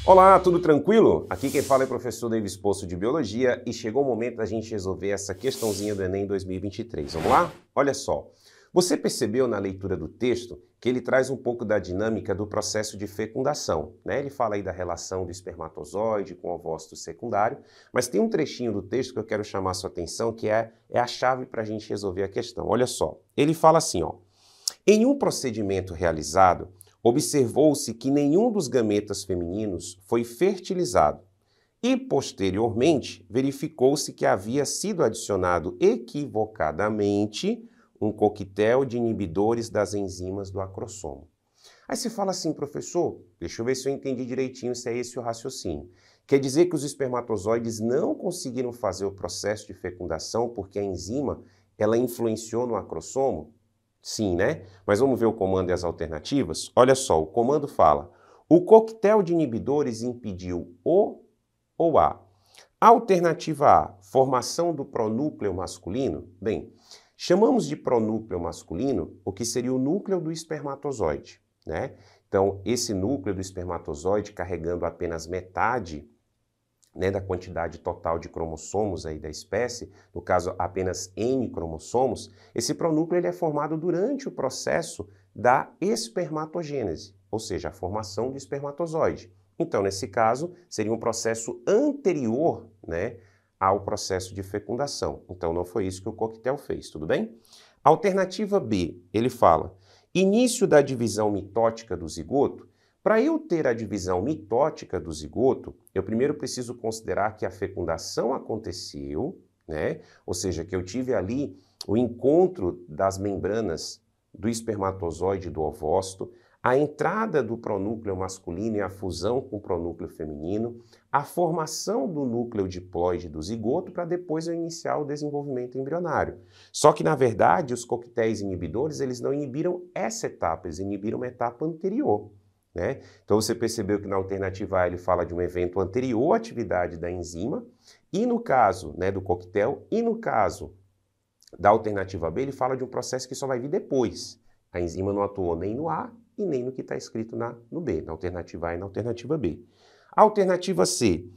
Olá, tudo tranquilo? Aqui quem fala é o professor Davis Poço de Biologia e chegou o momento da gente resolver essa questãozinha do Enem 2023. Vamos lá? Olha só. Você percebeu na leitura do texto que ele traz um pouco da dinâmica do processo de fecundação, né? Ele fala aí da relação do espermatozoide com o ovócito secundário, mas tem um trechinho do texto que eu quero chamar a sua atenção que é a chave para a gente resolver a questão. Olha só. Ele fala assim, ó. Em um procedimento realizado, observou-se que nenhum dos gametas femininos foi fertilizado e, posteriormente, verificou-se que havia sido adicionado equivocadamente um coquetel de inibidores das enzimas do acrossomo. Aí você fala assim, professor, deixa eu ver se eu entendi direitinho se é esse o raciocínio. Quer dizer que os espermatozoides não conseguiram fazer o processo de fecundação porque a enzima ela influenciou no acrossomo? Sim, né? Mas vamos ver o comando e as alternativas? Olha só, o comando fala: o coquetel de inibidores impediu o ou a. Alternativa A, formação do pronúcleo masculino. Bem, chamamos de pronúcleo masculino o que seria o núcleo do espermatozoide, né? Então, esse núcleo do espermatozoide carregando apenas metade, né, da quantidade total de cromossomos aí da espécie, no caso apenas N cromossomos, esse pronúcleo ele é formado durante o processo da espermatogênese, ou seja, a formação do espermatozoide. Então, nesse caso, seria um processo anterior, né, ao processo de fecundação. Então, não foi isso que o coquetel fez, tudo bem? Alternativa B, ele fala, início da divisão mitótica do zigoto. Para eu ter a divisão mitótica do zigoto, eu primeiro preciso considerar que a fecundação aconteceu, né? Ou seja, que eu tive ali o encontro das membranas do espermatozoide e do ovócito, a entrada do pronúcleo masculino e a fusão com o pronúcleo feminino, a formação do núcleo diploide do zigoto para depois eu iniciar o desenvolvimento embrionário. Só que, na verdade, os coquetéis inibidores, eles não inibiram essa etapa, eles inibiram uma etapa anterior. Né? Então você percebeu que na alternativa A ele fala de um evento anterior à atividade da enzima, e no caso, né, do coquetel, e no caso da alternativa B ele fala de um processo que só vai vir depois. A enzima não atuou nem no A e nem no que está escrito no B, na alternativa A e na alternativa B. Alternativa C,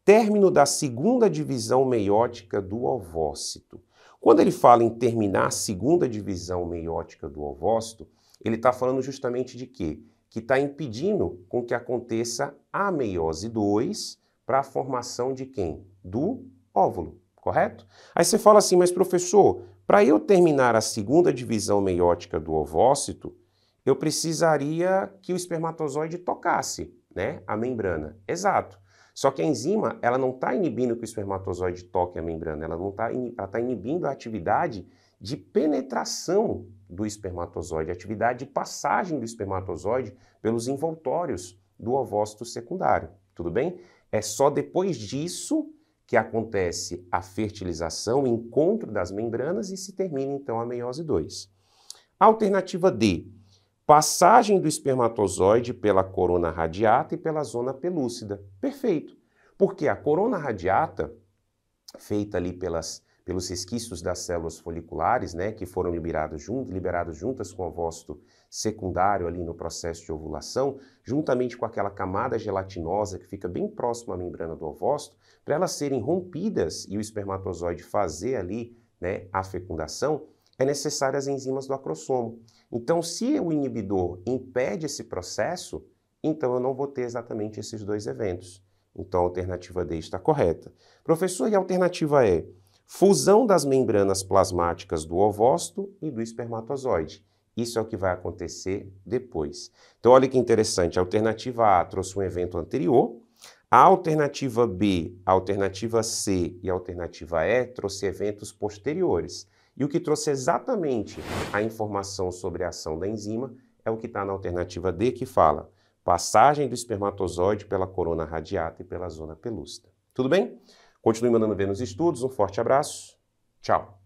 término da segunda divisão meiótica do ovócito. Quando ele fala em terminar a segunda divisão meiótica do ovócito, ele está falando justamente de quê? Que está impedindo com que aconteça a meiose 2 para a formação de quem? Do óvulo, correto? Aí você fala assim, mas professor, para eu terminar a segunda divisão meiótica do ovócito, eu precisaria que o espermatozoide tocasse, né, a membrana. Exato. Só que a enzima, ela não está inibindo que o espermatozoide toque a membrana, ela está inibindo a atividade de penetração do espermatozoide, a atividade de passagem do espermatozoide pelos envoltórios do ovócito secundário, tudo bem? É só depois disso que acontece a fertilização, o encontro das membranas e se termina então a meiose 2. Alternativa D, passagem do espermatozoide pela corona radiata e pela zona pelúcida. Perfeito, porque a corona radiata, feita ali pelos resquícios das células foliculares, né, que foram liberadas juntas com o ovócito secundário ali no processo de ovulação, juntamente com aquela camada gelatinosa que fica bem próxima à membrana do ovócito, para elas serem rompidas e o espermatozoide fazer ali, né, a fecundação, é necessário as enzimas do acrossomo. Então, se o inibidor impede esse processo, então eu não vou ter exatamente esses dois eventos. Então, a alternativa D está correta. Professor, e a alternativa E? Fusão das membranas plasmáticas do ovócito e do espermatozoide. Isso é o que vai acontecer depois. Então, olha que interessante. A alternativa A trouxe um evento anterior. A alternativa B, a alternativa C e a alternativa E trouxe eventos posteriores. E o que trouxe exatamente a informação sobre a ação da enzima é o que está na alternativa D, que fala passagem do espermatozoide pela corona radiata e pela zona pelúcida. Tudo bem? Continue mandando ver nos estudos. Um forte abraço. Tchau.